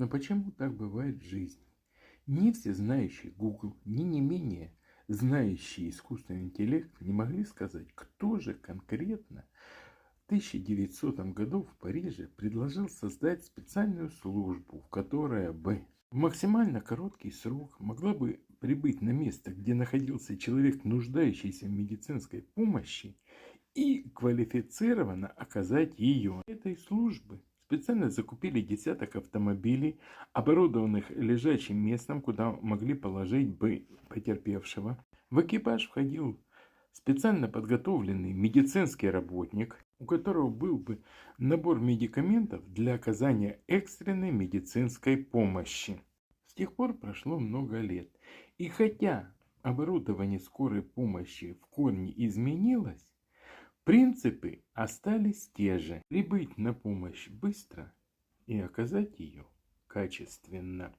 Но почему так бывает в жизни? Ни всезнающий Google, ни не менее знающий искусственный интеллект не могли сказать, кто же конкретно в 1900 году в Париже предложил создать специальную службу, которая бы в максимально короткий срок могла бы прибыть на место, где находился человек, нуждающийся в медицинской помощи, и квалифицированно оказать ее. Этой службы специально закупили десяток автомобилей, оборудованных лежачим местом, куда могли положить бы потерпевшего. В экипаж входил специально подготовленный медицинский работник, у которого был бы набор медикаментов для оказания экстренной медицинской помощи. С тех пор прошло много лет, и хотя оборудование скорой помощи в корне изменилось, принципы остались те же: прибыть на помощь быстро и оказать ее качественно.